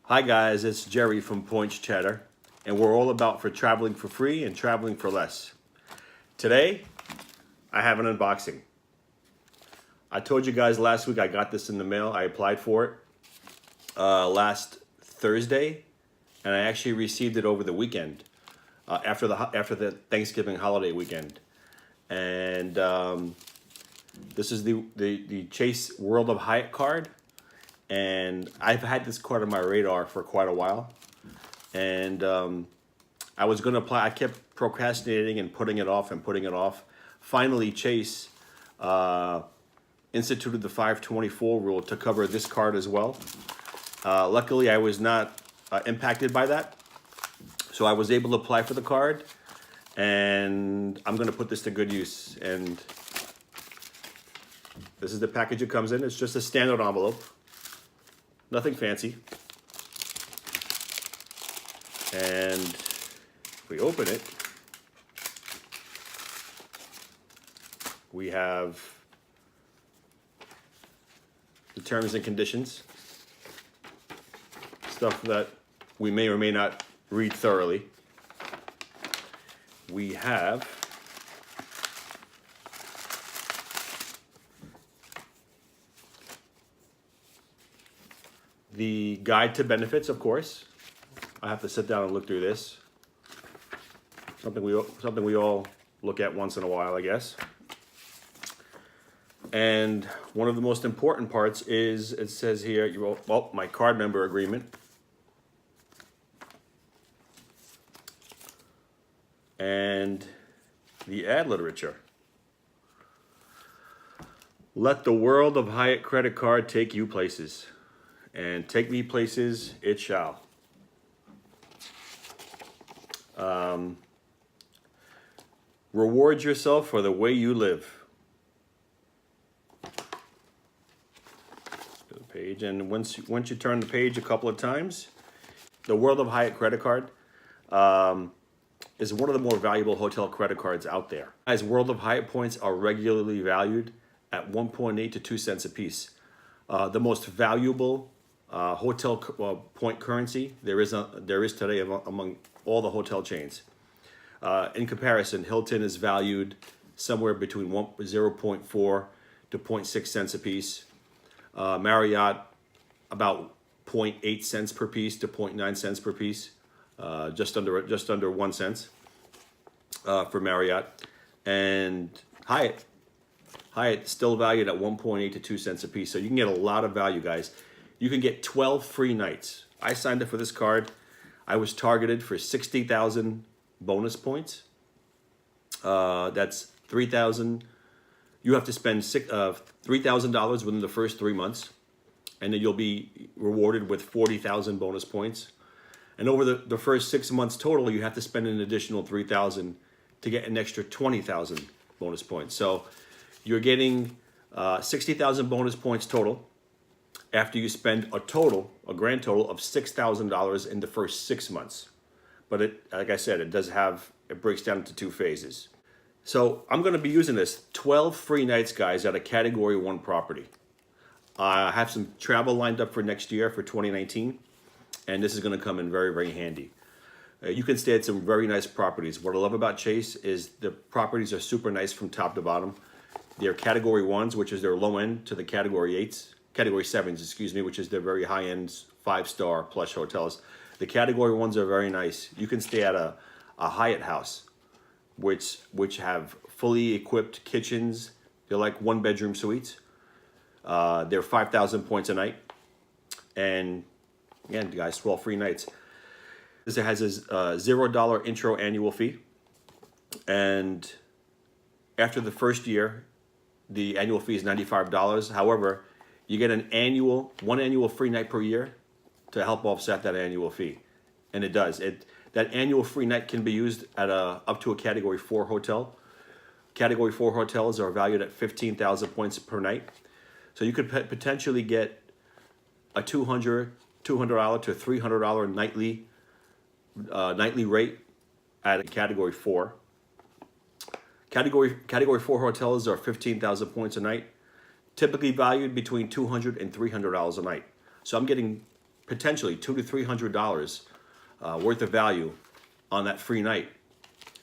Hi guys, it's Jerry from Points Chatter, and we're all about for traveling for free and traveling for less. Today, I have an unboxing. I told you guys last week I got this in the mail. I applied for it last Thursday, and I actually received it over the weekend, after the Thanksgiving holiday weekend. And this is the Chase World of Hyatt card. And I've had this card on my radar for quite a while, and I was going to apply. I kept procrastinating and putting it off and putting it off. Finally, Chase instituted the 524 rule to cover this card as well. Luckily, I was not impacted by that, so I was able to apply for the card, and I'm going to put this to good use. And this is the package it comes in. It's just a standard envelope. Nothing fancy. And if we open it, we have the terms and conditions, stuff that we may or may not read thoroughly. We have the guide to benefits, of course. I have to sit down and look through this. Something we all look at once in a while, I guess. And one of the most important parts is, it says here, my card member agreement. And the ad literature. Let the world of Hyatt credit card take you places. And take me places it shall. Reward yourself for the way you live. The page, and once you turn the page a couple of times, the World of Hyatt credit card is one of the more valuable hotel credit cards out there. As World of Hyatt points are regularly valued at 1.8 to 2 cents a piece. The most valuable hotel point currency there is today among all the hotel chains. In comparison, Hilton is valued somewhere between 0.4 to 0.6 cents a piece. Marriott about 0.8 cents per piece to 0.9 cents per piece, just under 1 cent for Marriott. And Hyatt still valued at 1.8 to 2 cents a piece. So you can get a lot of value, guys. You can get 12 free nights. I signed up for this card. I was targeted for 60,000 bonus points. That's 3,000. You have to spend $3,000 within the first 3 months, and then you'll be rewarded with 40,000 bonus points. And over the first 6 months total, you have to spend an additional 3,000 to get an extra 20,000 bonus points. So you're getting 60,000 bonus points total, after you spend a grand total of $6,000 in the first 6 months. But like I said, it breaks down into 2 phases. So I'm going to be using this 12 free nights, guys, at a Category 1 property. I have some travel lined up for next year, for 2019, and this is going to come in very, very handy. You can stay at some very nice properties. What I love about Chase is the properties are super nice from top to bottom. They're Category 1s, which is their low end, to the Category 7s, excuse me, which is their very high-end 5-star plush hotels. The Category 1s are very nice. You can stay at a Hyatt house, which have fully equipped kitchens. They're like 1-bedroom suites. They're 5,000 points a night. And again, guys, 12 free nights. This has a $0 intro annual fee. And after the first year, the annual fee is $95. However, you get one annual free night per year to help offset that annual fee. And it does. That annual free night can be used at up to a Category 4 hotel. Category 4 hotels are valued at 15,000 points per night. So you could potentially get a $200 to $300 nightly rate at a Category 4. Category 4 hotels are 15,000 points a night, typically valued between $200 and $300 a night. So I'm getting potentially $200 to $300 worth of value on that free night.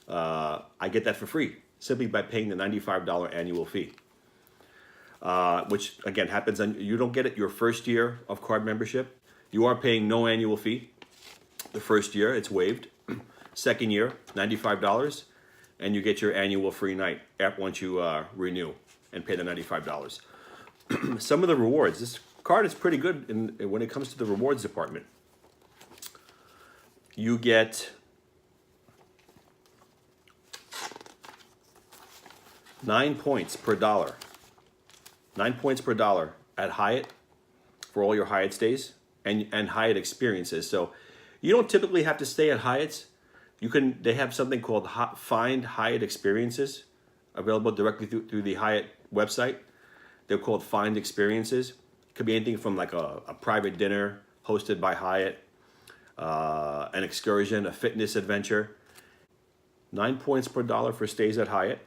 I get that for free simply by paying the $95 annual fee, which again happens on, you don't get it your first year of card membership. You are paying no annual fee. The first year it's waived. Second year, $95, and you get your annual free night once you renew and pay the $95. Some of the rewards. This card is pretty good when it comes to the rewards department. You get 9 points per dollar. 9 points per dollar at Hyatt for all your Hyatt stays and Hyatt experiences. So you don't typically have to stay at Hyatt's. They have something called Find Hyatt Experiences available directly through the Hyatt website. They're called Find Experiences. It could be anything from like a private dinner hosted by Hyatt, an excursion, a fitness adventure. 9 points per dollar for stays at Hyatt.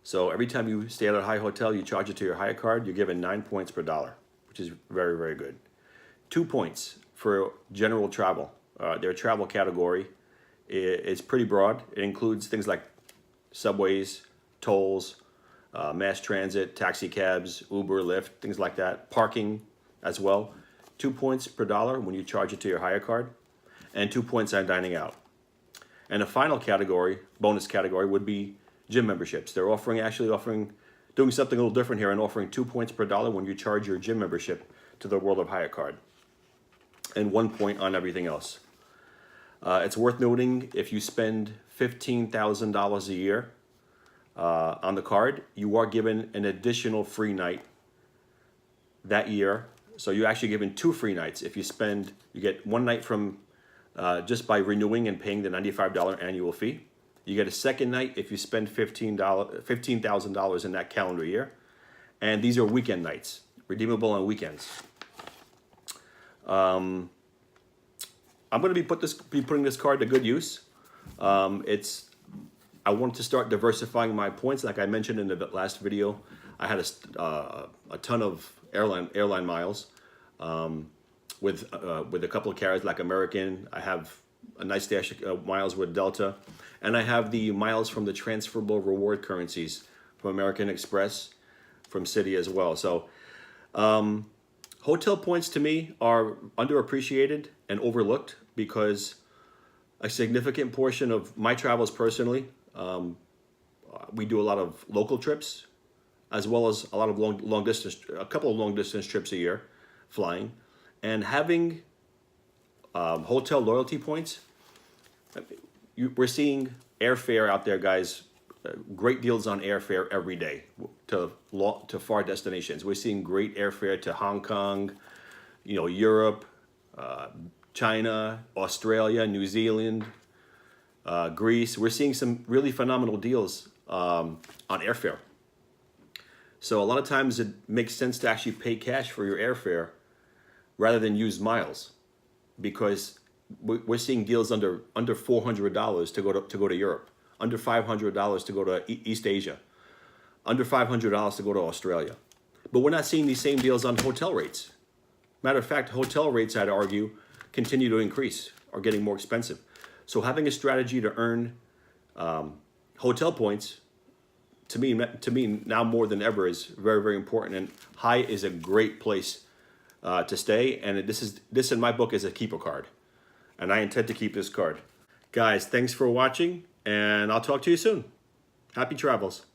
So every time you stay at a Hyatt hotel, you charge it to your Hyatt card, you're given 9 points per dollar, which is very, very good. 2 points for general travel. Their travel category is pretty broad. It includes things like subways, tolls, mass transit, taxi cabs, Uber, Lyft, things like that. Parking as well. 2 points per dollar when you charge it to your Hyatt card, and 2 points on dining out. And the final category, bonus category, would be gym memberships. They're doing something a little different here and offering 2 points per dollar when you charge your gym membership to the World of Hyatt card, and 1 point on everything else. It's worth noting, if you spend $15,000 a year on the card, you are given an additional free night that year. So you're actually given 2 free nights. If you get 1 night from just by renewing and paying the $95 annual fee. You get a second night if you spend $15,000 in that calendar year. And these are weekend nights, redeemable on weekends. I'm going to be putting this card to good use. I wanted to start diversifying my points. Like I mentioned in the last video, I had a ton of airline miles with a couple of carriers like American. I have a nice stash of miles with Delta, and I have the miles from the transferable reward currencies from American Express, from Citi as well. So hotel points to me are underappreciated and overlooked because a significant portion of my travels personally, we do a lot of local trips as well as a lot of a couple of long distance trips a year flying, and having hotel loyalty points. We're seeing airfare out there, guys. Great deals on airfare every day to far destinations. We're seeing great airfare to Hong Kong, Europe, China, Australia, New Zealand, Greece. We're seeing some really phenomenal deals on airfare. So a lot of times it makes sense to actually pay cash for your airfare rather than use miles, because we're seeing deals under $400 to go to Europe, under $500 to go to East Asia, under $500 to go to Australia. But we're not seeing these same deals on hotel rates. Matter of fact, hotel rates, I'd argue, continue to increase, are getting more expensive. So having a strategy to earn hotel points, to me now more than ever, is very, very important. And Hyatt is a great place to stay. And this in my book is a keeper card. And I intend to keep this card. Guys, thanks for watching, and I'll talk to you soon. Happy travels.